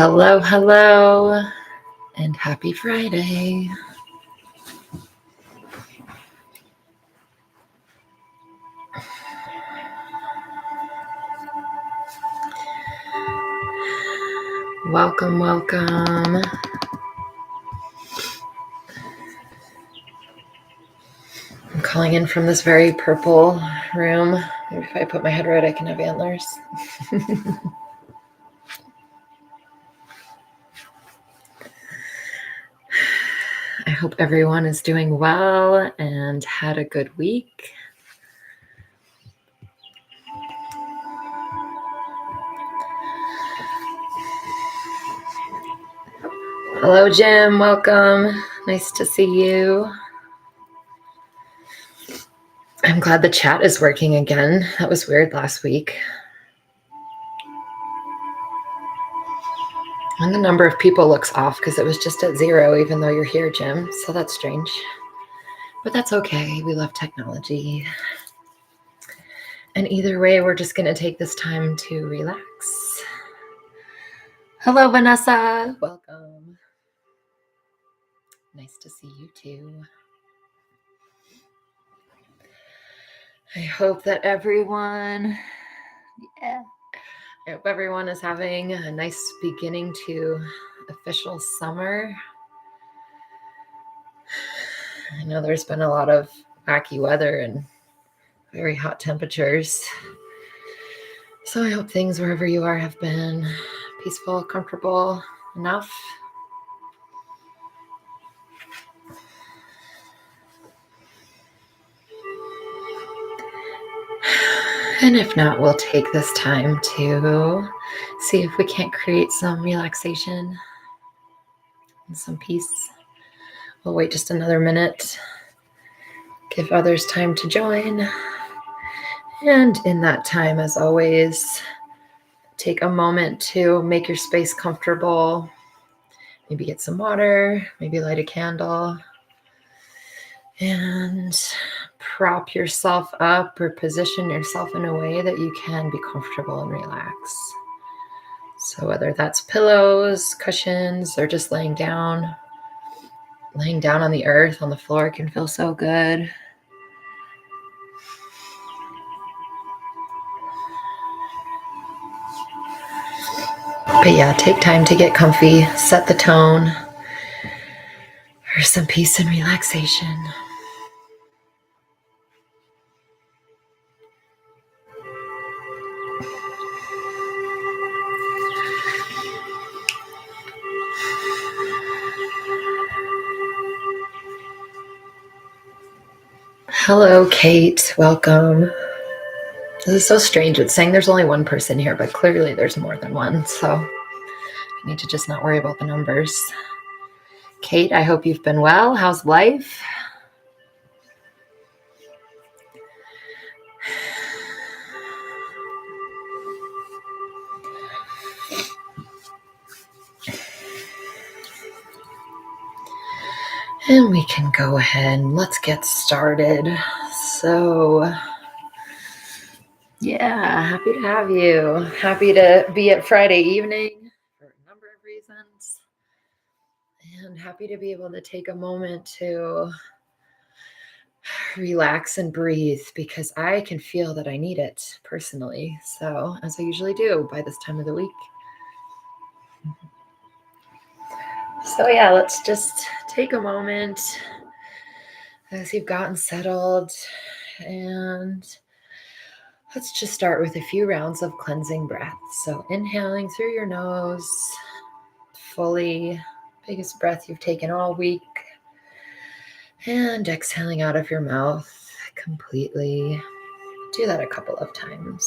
Hello, hello, and happy Friday. Welcome, welcome. I'm calling in from this very purple room. Maybe if I put my head right, I can have antlers. I hope everyone is doing well and had a good week. Hello, Jim. Welcome. Nice to see you. I'm glad the chat is working again. That was weird last week. And the number of people looks off because it was just at 0, even though you're here, Jim. So that's strange. But that's okay. We love technology. And either way, we're just going to take this time to relax. Hello, Vanessa. Welcome. Nice to see you too. I hope that everyone is having a nice beginning to official summer. I know there's been a lot of wacky weather and very hot temperatures. So I hope things wherever you are have been peaceful, comfortable enough. And if not, we'll take this time to see if we can't create some relaxation and some peace. We'll wait just another minute, give others time to join. And in that time, as always, take a moment to make your space comfortable. Maybe get some water, maybe light a candle, and prop yourself up or position yourself in a way that you can be comfortable and relax. So whether that's pillows, cushions, or just laying down on the earth, on the floor can feel so good. But yeah, take time to get comfy, set the tone for some peace and relaxation. Hello, Kate. Welcome. This is so strange. It's saying there's only one person here, but clearly there's more than one. So I need to just not worry about the numbers. Kate, I hope you've been well. How's life? And we can go ahead and let's get started. So, yeah, happy to have you. Happy to be at Friday evening for a number of reasons. And happy to be able to take a moment to relax and breathe because I can feel that I need it personally. So, as I usually do by this time of the week. So yeah, let's just take a moment as you've gotten settled, and let's just start with a few rounds of cleansing breaths. So inhaling through your nose, fully, biggest breath you've taken all week, and exhaling out of your mouth completely. Do that a couple of times.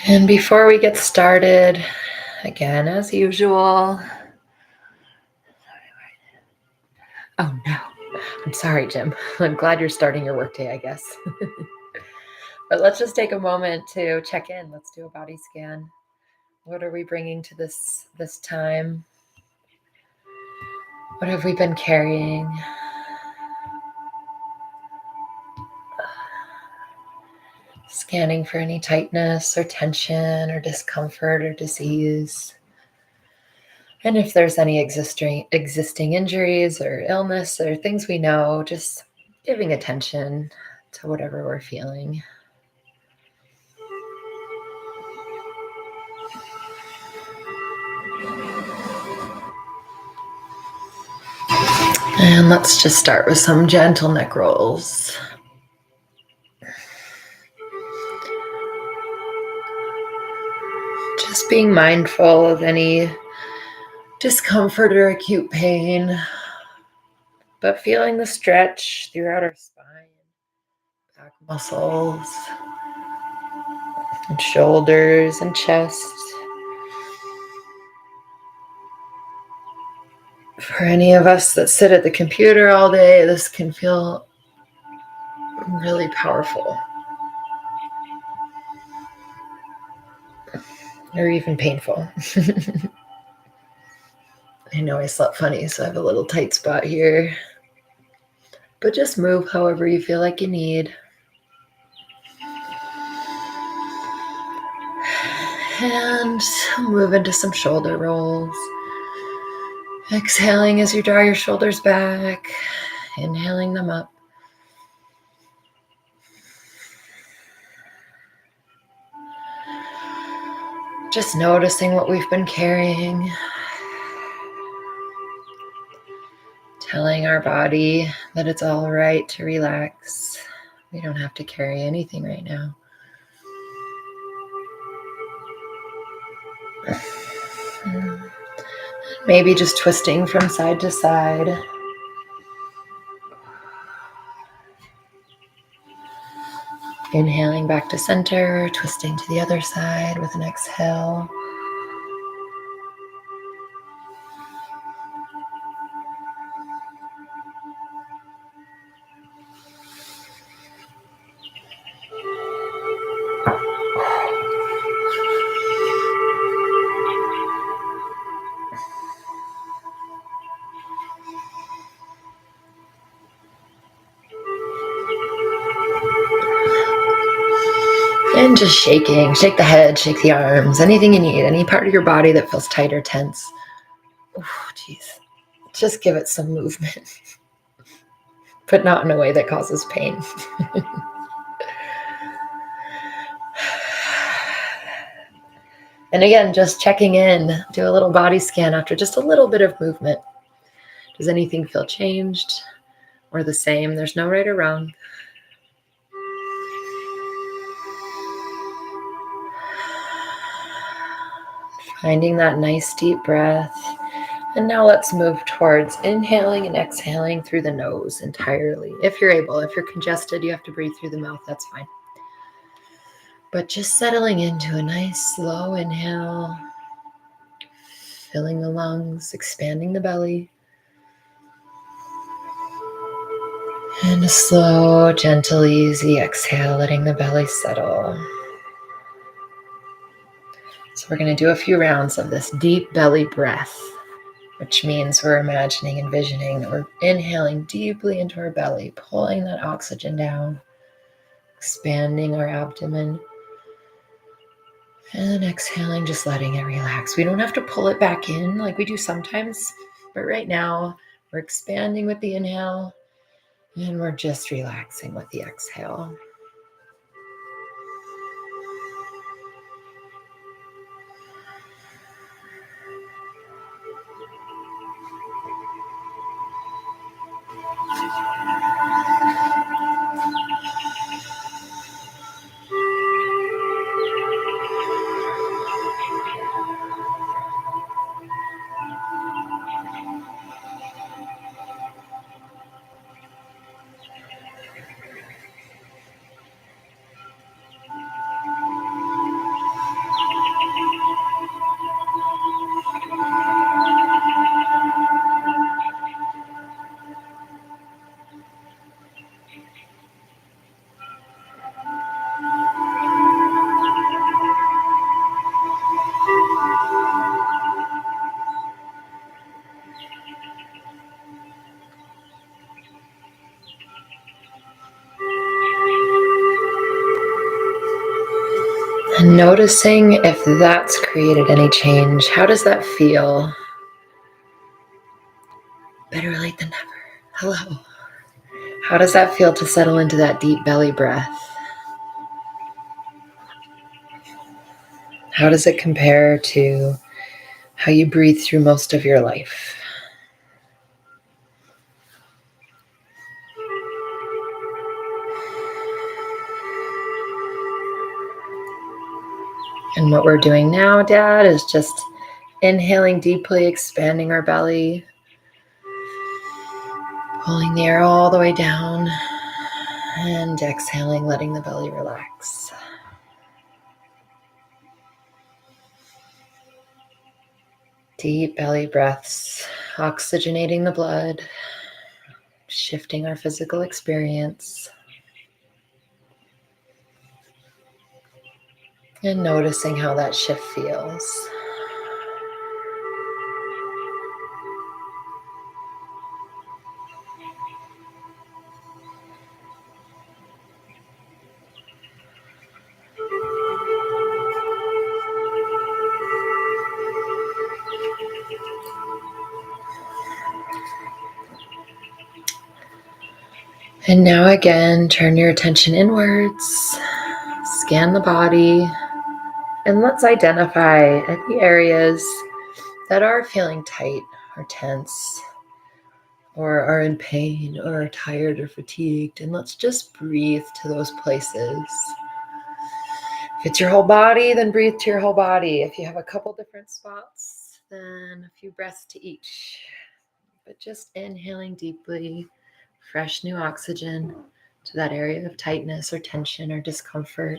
And before we get started, again, as usual, oh no, I'm sorry, Jim. I'm glad you're starting your workday, I guess. But let's just take a moment to check in. Let's do a body scan. What are we bringing to this time? What have we been carrying? Scanning for any tightness or tension or discomfort or disease. And if there's any existing injuries or illness or things we know, just giving attention to whatever we're feeling. And let's just start with some gentle neck rolls. Just being mindful of any discomfort or acute pain, but feeling the stretch throughout our spine, back muscles, and shoulders and chest. For any of us that sit at the computer all day, this can feel really powerful. Or even painful. I know I slept funny, so I have a little tight spot here. But just move however you feel like you need. And move into some shoulder rolls. Exhaling as you draw your shoulders back. Inhaling them up. Just noticing what we've been carrying. Telling our body that it's all right to relax. We don't have to carry anything right now. Maybe just twisting from side to side. Inhaling back to center, twisting to the other side with an exhale. And just shaking. Shake the head, shake the arms, anything you need, any part of your body that feels tight or tense. Oh, geez. Just give it some movement, but not in a way that causes pain. And again, just checking in, do a little body scan after just a little bit of movement. Does anything feel changed or the same? There's no right or wrong. Finding that nice deep breath. And now let's move towards inhaling and exhaling through the nose entirely. If you're able, if you're congested, you have to breathe through the mouth, that's fine. But just settling into a nice slow inhale, filling the lungs, expanding the belly. And a slow, gentle, easy exhale, letting the belly settle. So we're going to do a few rounds of this deep belly breath, which means we're imagining, envisioning that we're inhaling deeply into our belly, pulling that oxygen down, expanding our abdomen, and then exhaling, just letting it relax. We don't have to pull it back in like we do sometimes, but right now we're expanding with the inhale and we're just relaxing with the exhale. And noticing if that's created any change. How does that feel? Better late than never. Hello. How does that feel to settle into that deep belly breath? How does it compare to how you breathe through most of your life? And what we're doing now, Dad, is just inhaling deeply, expanding our belly, pulling the air all the way down, and exhaling, letting the belly relax. Deep belly breaths, oxygenating the blood, shifting our physical experience, and noticing how that shift feels. And now again, turn your attention inwards, scan the body, and let's identify any areas that are feeling tight or tense, or are in pain, or are tired or fatigued. And let's just breathe to those places. If it's your whole body, then breathe to your whole body. If you have a couple different spots, then a few breaths to each. But just inhaling deeply, fresh new oxygen to that area of tightness or tension or discomfort.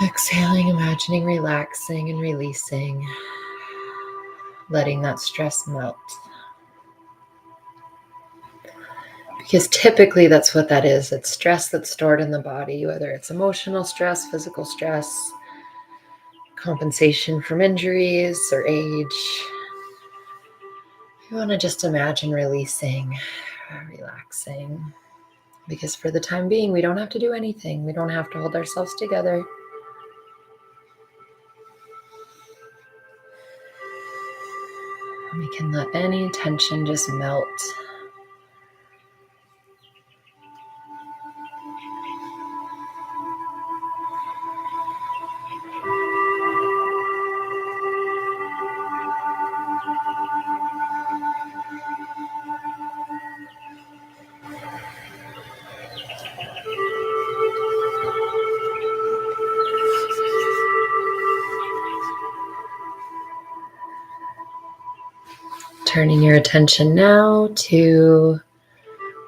Exhaling, imagining relaxing and releasing, letting that stress melt. Because typically that's what that is. It's stress that's stored in the body, whether it's emotional stress, physical stress, compensation from injuries or age. You want to just imagine releasing, relaxing. Because for the time being, we don't have to do anything. We don't have to hold ourselves together. We can let any tension just melt. Turning your attention now to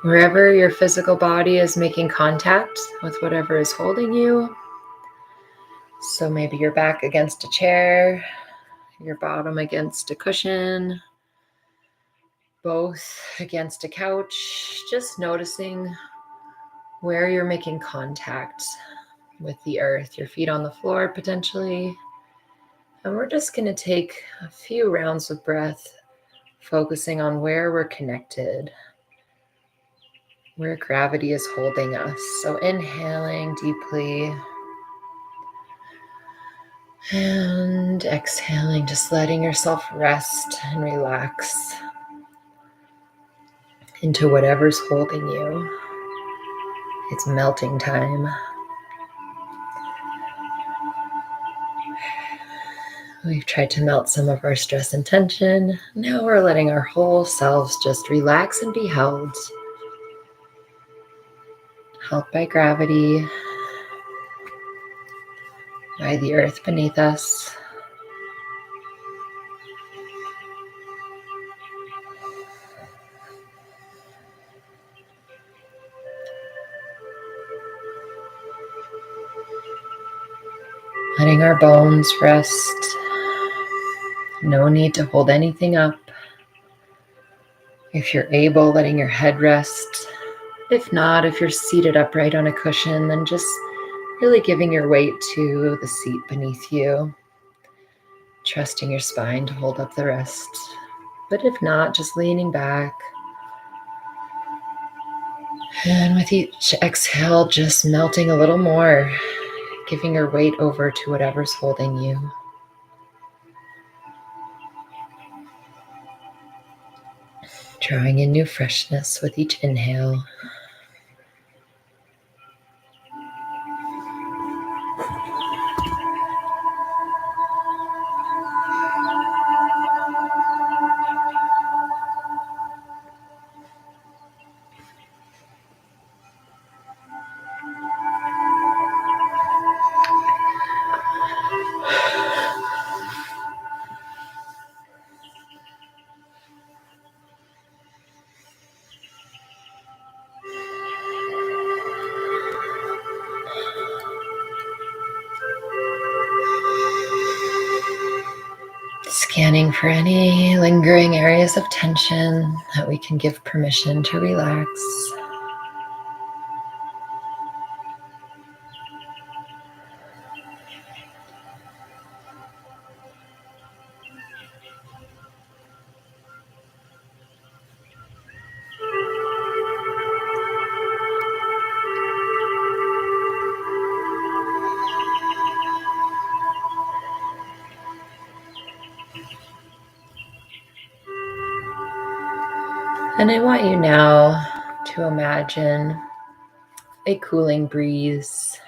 wherever your physical body is making contact with whatever is holding you. So maybe your back against a chair, your bottom against a cushion, both against a couch, just noticing where you're making contact with the earth, your feet on the floor potentially. And we're just going to take a few rounds of breath, focusing on where we're connected, where gravity is holding us. So inhaling deeply and exhaling, just letting yourself rest and relax into whatever's holding you. It's melting time. We've tried to melt some of our stress and tension. Now we're letting our whole selves just relax and be held by gravity, by the earth beneath us. Letting our bones rest. No need to hold anything up. If you're able, letting your head rest. If not, if you're seated upright on a cushion, then just really giving your weight to the seat beneath you, trusting your spine to hold up the rest. But if not, just leaning back And with each exhale, just melting a little more, giving your weight over to whatever's holding you. Drawing in new freshness with each inhale. Scanning for any lingering areas of tension that we can give permission to relax. And I want you now to imagine a cooling breeze.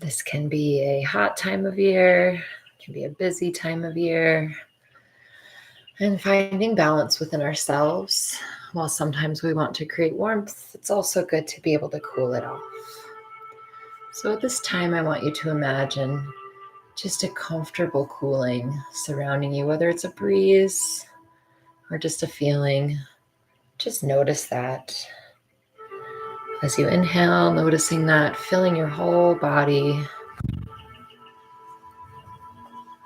This can be a hot time of year, it can be a busy time of year. And finding balance within ourselves. While sometimes we want to create warmth, it's also good to be able to cool it off. So at this time, I want you to imagine just a comfortable cooling surrounding you, whether it's a breeze or just a feeling. Just notice that. As you inhale, noticing that filling your whole body,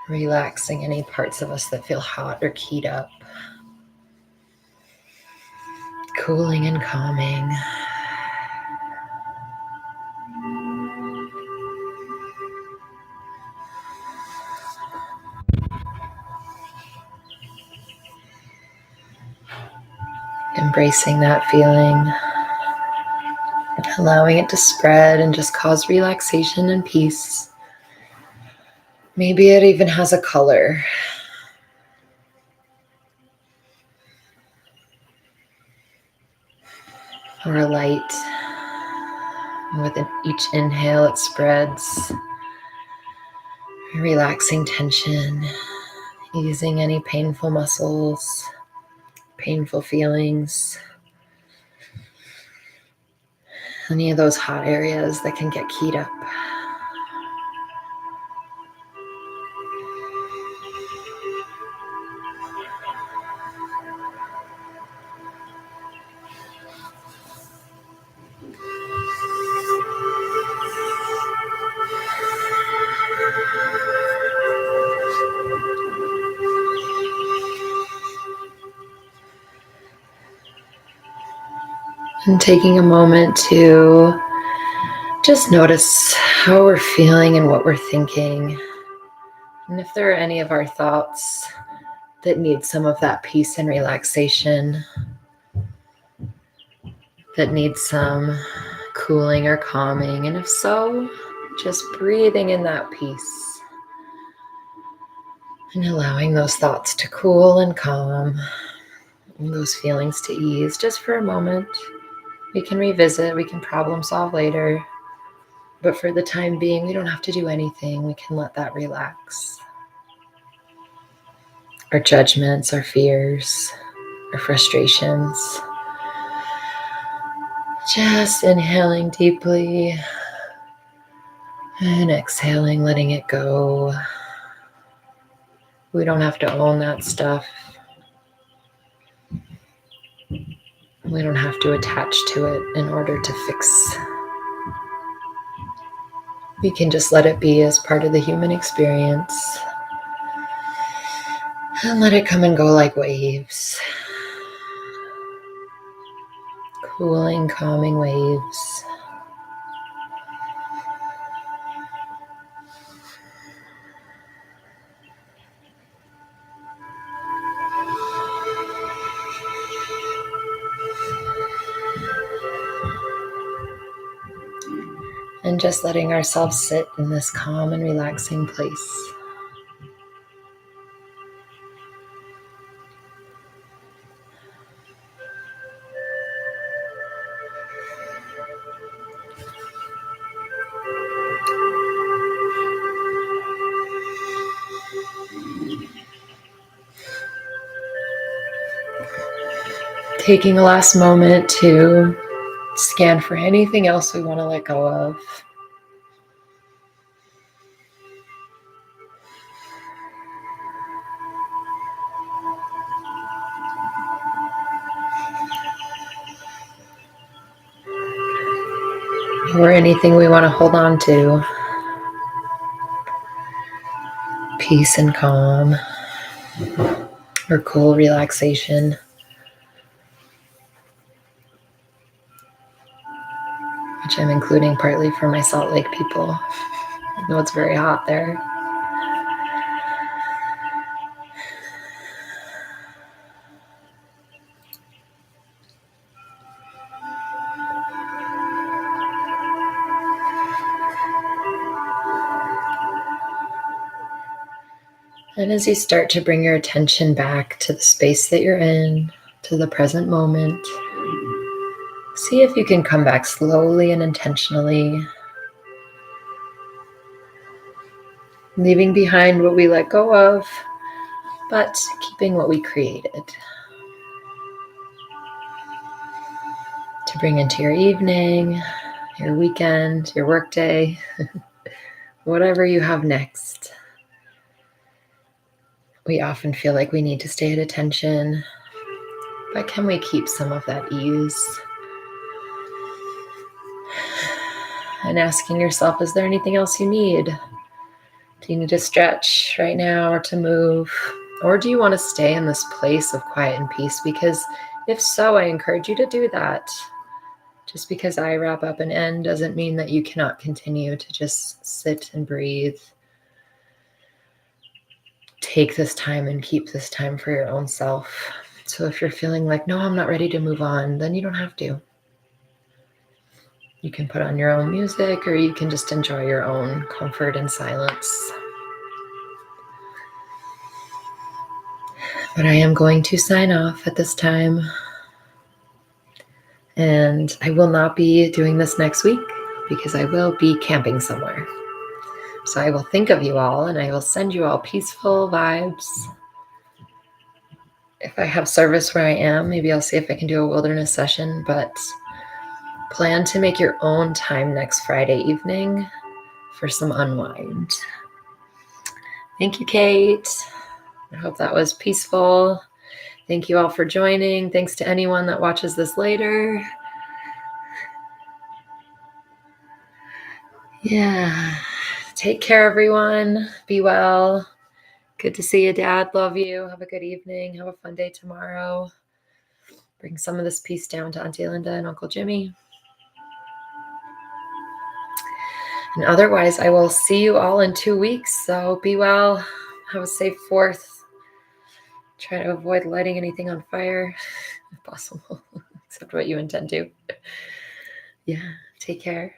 relaxing any parts of us that feel hot or keyed up, cooling and calming. Embracing that feeling, allowing it to spread and just cause relaxation and peace. Maybe it even has a color. Or a light. And with each inhale, it spreads, relaxing tension, easing any painful muscles, painful feelings, any of those hot areas that can get keyed up. And taking a moment to just notice how we're feeling and what we're thinking. And if there are any of our thoughts that need some of that peace and relaxation, that need some cooling or calming. And if so, just breathing in that peace and allowing those thoughts to cool and calm and those feelings to ease just for a moment. We can revisit, we can problem solve later. But for the time being, we don't have to do anything. We can let that relax. Our judgments, our fears, our frustrations. Just inhaling deeply and exhaling, letting it go. We don't have to own that stuff. We don't have to attach to it in order to fix. We can just let it be as part of the human experience and let it come and go like waves. Cooling, calming waves. And just letting ourselves sit in this calm and relaxing place. Taking a last moment to scan for anything else we want to let go of. Or anything we want to hold on to. Peace and calm. Or cool relaxation. Which I'm including partly for my Salt Lake people. I know it's very hot there. And as you start to bring your attention back to the space that you're in, to the present moment, see if you can come back slowly and intentionally, leaving behind what we let go of, but keeping what we created. To bring into your evening, your weekend, your workday, whatever you have next. We often feel like we need to stay at attention, but can we keep some of that ease? And asking yourself, is there anything else you need? Do you need to stretch right now or to move? Or do you want to stay in this place of quiet and peace? Because if so, I encourage you to do that. Just because I wrap up and end doesn't mean that you cannot continue to just sit and breathe. Take this time and keep this time for your own self. So if you're feeling like, no, I'm not ready to move on, then you don't have to. You can put on your own music, or you can just enjoy your own comfort and silence. But I am going to sign off at this time. And I will not be doing this next week because I will be camping somewhere. So I will think of you all and I will send you all peaceful vibes. If I have service where I am, maybe I'll see if I can do a wilderness session, but plan to make your own time next Friday evening for some unwind. Thank you, Kate. I hope that was peaceful. Thank you all for joining. Thanks to anyone that watches this later. Yeah. Take care, everyone. Be well. Good to see you, Dad. Love you. Have a good evening. Have a fun day tomorrow. Bring some of this peace down to Auntie Linda and Uncle Jimmy. And otherwise, I will see you all in 2 weeks. So be well. Have a safe 4th. Try to avoid lighting anything on fire if possible, except what you intend to. Yeah, take care.